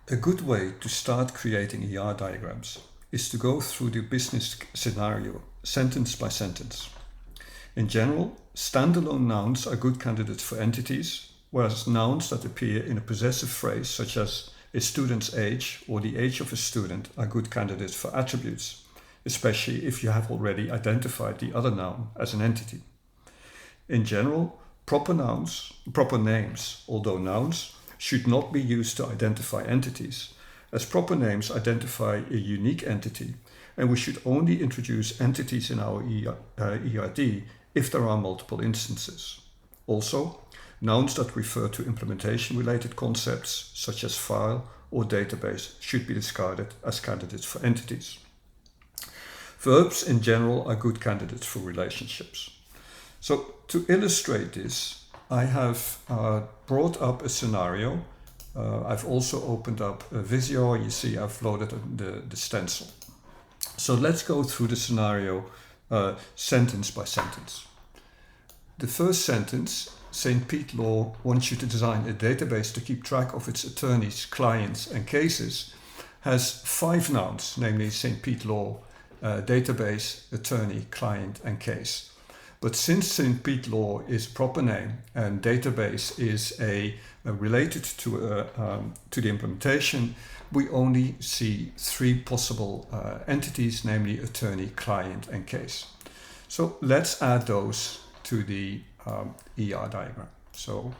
A good way to start creating ER diagrams is to go through the business scenario sentence by sentence. In general, standalone nouns are good candidates for entities, whereas nouns that appear in a possessive phrase such as a student's age or the age of a student are good candidates for attributes, especially if you have already identified the other noun as an entity. In general, proper names, although nouns, should not be used to identify entities, as proper names identify a unique entity, and we should only introduce entities in our ERD if there are multiple instances. Also, nouns that refer to implementation-related concepts, such as file or database, should be discarded as candidates for entities. Verbs in general are good candidates for relationships. So to illustrate this, I have brought up a scenario. I've also opened up Visio. You see I've loaded the stencil. So let's go through the scenario sentence by sentence. The first sentence, St. Pete Law wants you to design a database to keep track of its attorneys, clients and cases, has 5 nouns, namely St. Pete Law, database, attorney, client and case. But since St. Pete Law is a proper name and database is related to the implementation, we only see 3 possible entities, namely attorney, client and case. So let's add those to the ER diagram. So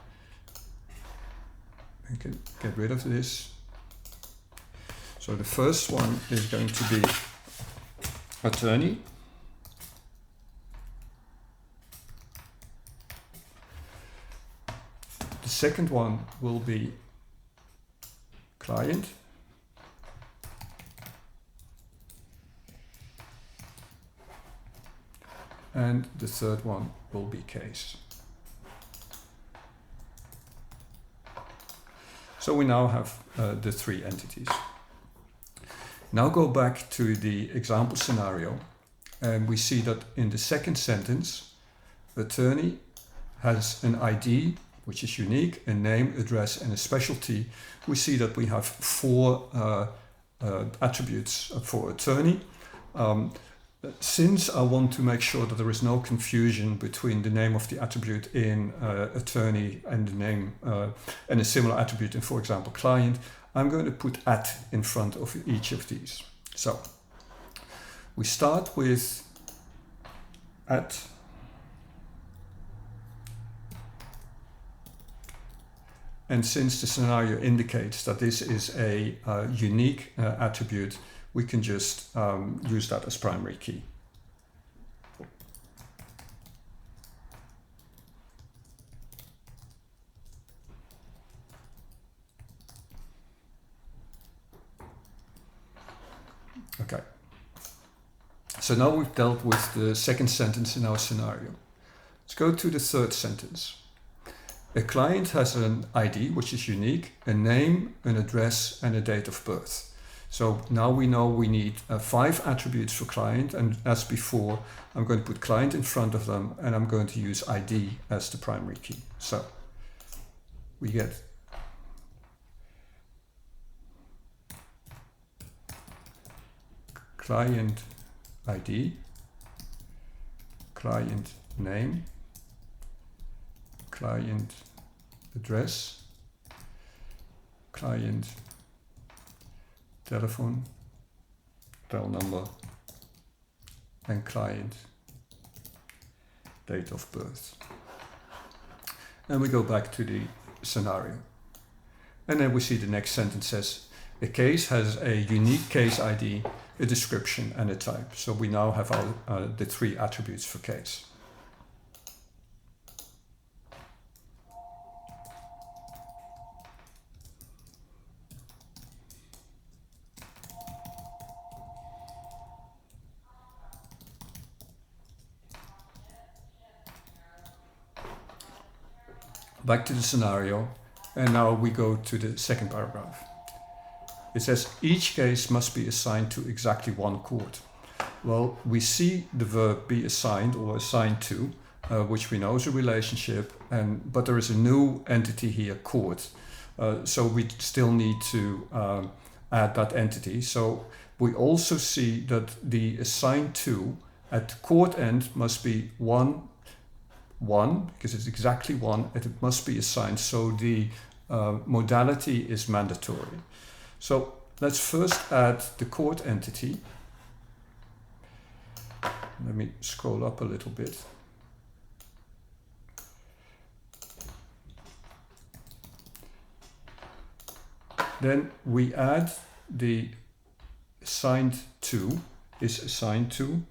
we can get rid of this. So the first one is going to be attorney. The second one will be client. And the third one will be case. So we now have the 3 entities. Now go back to the example scenario, and we see that in the second sentence, attorney has an ID, which is unique, a name, address, and a specialty. We see that we have 4 attributes for attorney. Since I want to make sure that there is no confusion between the name of the attribute in attorney and the name and a similar attribute in, for example, client, I'm going to put at in front of each of these. So we start with at. And since the scenario indicates that this is a unique attribute, we can just use that as primary key. Okay. So now we've dealt with the second sentence in our scenario. Let's go to the third sentence. A client has an ID, which is unique, a name, an address, and a date of birth. So now we know we need 5 attributes for client, and as before, I'm going to put client in front of them, and I'm going to use ID as the primary key. So we get client ID, client name, client address, client telephone, tel number, and client date of birth. And we go back to the scenario. And then we see the next sentence says, a case has a unique case ID, a description, and a type. So we now have the 3 attributes for case. Back to the scenario, and now we go to the second paragraph. It says each case must be assigned to exactly 1 court. Well, we see the verb be assigned or assigned to, which we know is a relationship, but there is a new entity here, court. So we still need to add that entity. So we also see that the assigned to at the court end must be 1, 1, because it's exactly 1, and it must be assigned. So the modality is mandatory. So let's first add the court entity. Let me scroll up a little bit. Then we add the assigned to is assigned to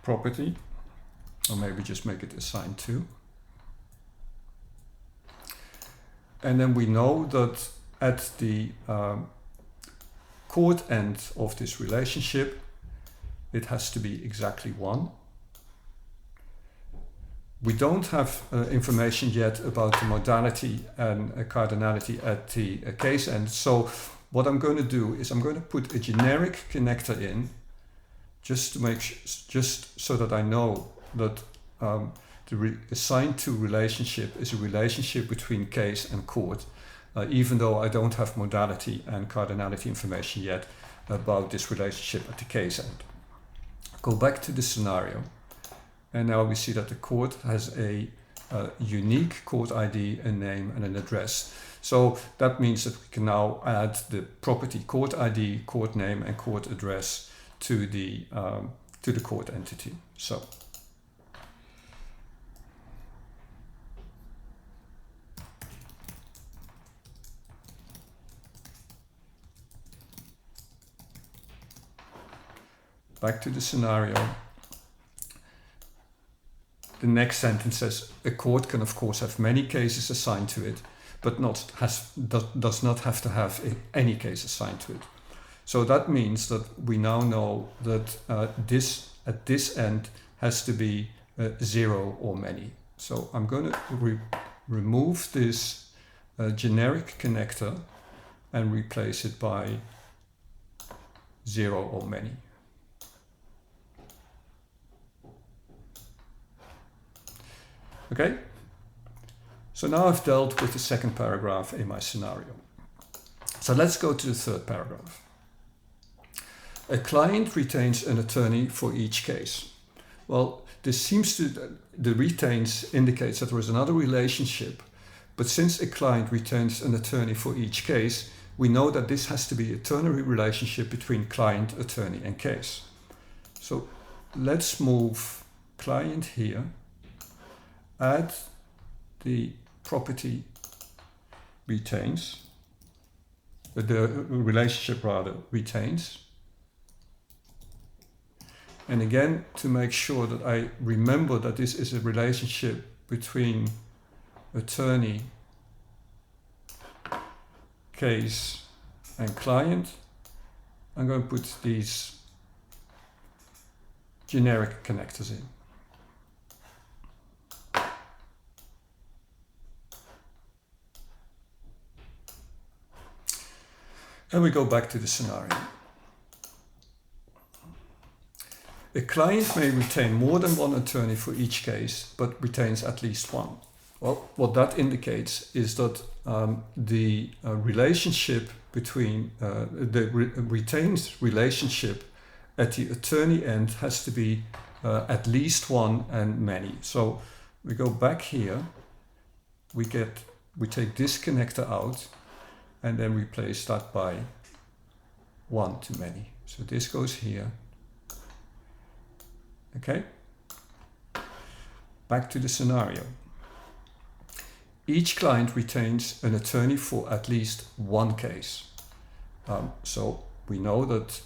property, or maybe just make it assigned to. And then we know that at the court end of this relationship, it has to be exactly 1. We don't have information yet about the modality and cardinality at the case end. So what I'm going to do is I'm going to put a generic connector in, just to make just so that I know that the assigned to relationship is a relationship between case and court, even though I don't have modality and cardinality information yet about this relationship at the case end. Go back to the scenario. And now we see that the court has a unique court ID, a name, and an address. So that means that we can now add the property court ID, court name, and court address to the court entity. So back to the scenario. The next sentence says a court can of course have many cases assigned to it, but does not have to have any case assigned to it. So that means that we now know that this at this end has to be 0 or many. So I'm going to remove this generic connector and replace it by 0 or many. Okay, so now I've dealt with the second paragraph in my scenario. So let's go to the third paragraph. A client retains an attorney for each case. Well, this seems to, the retains indicates that there is another relationship, but since a client retains an attorney for each case, we know that this has to be a ternary relationship between client, attorney, and case. So let's move client here. Add the property retains, the relationship rather retains. And again, to make sure that I remember that this is a relationship between attorney, case, and client, I'm going to put these generic connectors in. And we go back to the scenario. A client may retain more than one attorney for each case, but retains at least one. Well, what that indicates is that the relationship between retained relationship at the attorney end has to be at least one and many. So we go back here, we take this connector out, and then replace that by 1 to many. So this goes here. Okay. Back to the scenario. Each client retains an attorney for at least one case. So we know that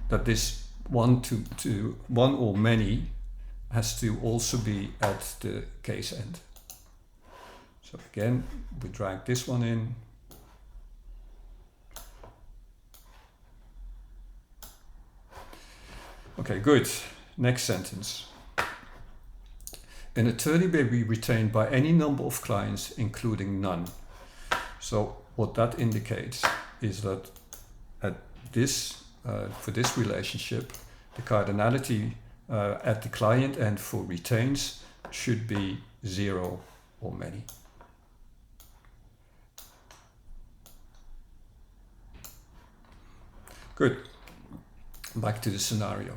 that this 1 to 1 or many has to also be at the case end. So again, we drag this one in. Okay, good. Next sentence. An attorney may be retained by any number of clients, including none. So what that indicates is that at this, for this relationship, the cardinality at the client end for retains should be 0 or many. Good. Back to the scenario.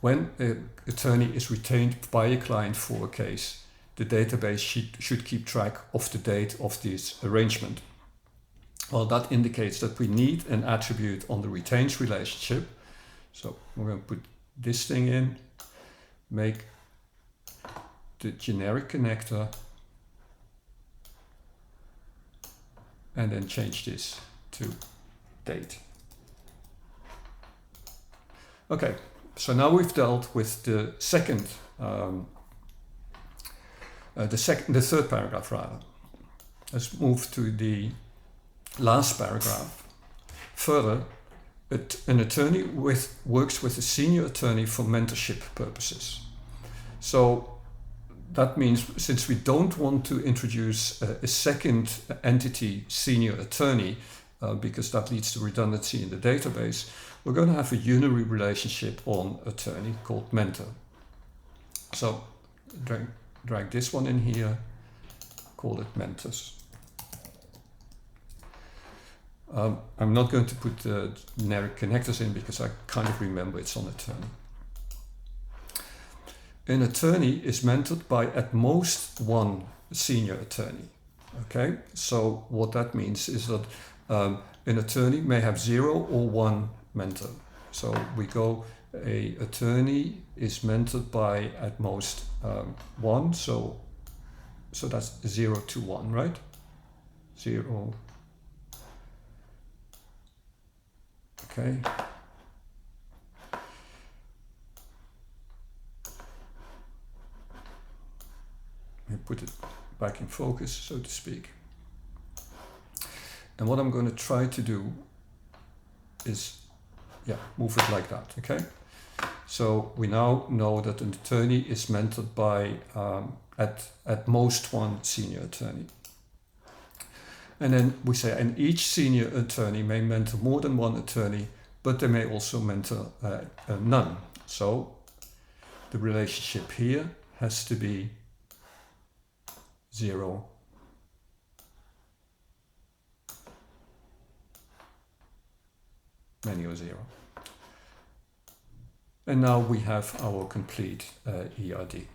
When an attorney is retained by a client for a case, the database should keep track of the date of this arrangement. Well, that indicates that we need an attribute on the retains relationship. So we're going to put this thing in, make the generic connector, and then change this to date. Okay, so now we've dealt with the second, the third paragraph rather. Let's move to the last paragraph. Further, an attorney works with a senior attorney for mentorship purposes. So that means since we don't want to introduce a second entity, senior attorney, because that leads to redundancy in the database, we're going to have a unary relationship on attorney called mentor. So drag this one in here, call it mentors. I'm not going to put the generic connectors in because I kind of remember it's on attorney. An attorney is mentored by at most one senior attorney. Okay, so what that means is that an attorney may have 0 or 1 mentor. So we go, a attorney is mentored by at most 1. So that's 0 to 1, right? 0. Okay. Let me put it back in focus, so to speak. And what I'm going to try to do is, move it like that, okay? So we now know that an attorney is mentored by at most one senior attorney. And then we say, and each senior attorney may mentor more than one attorney, but they may also mentor none. So the relationship here has to be 0. Many or 0. And now we have our complete ERD.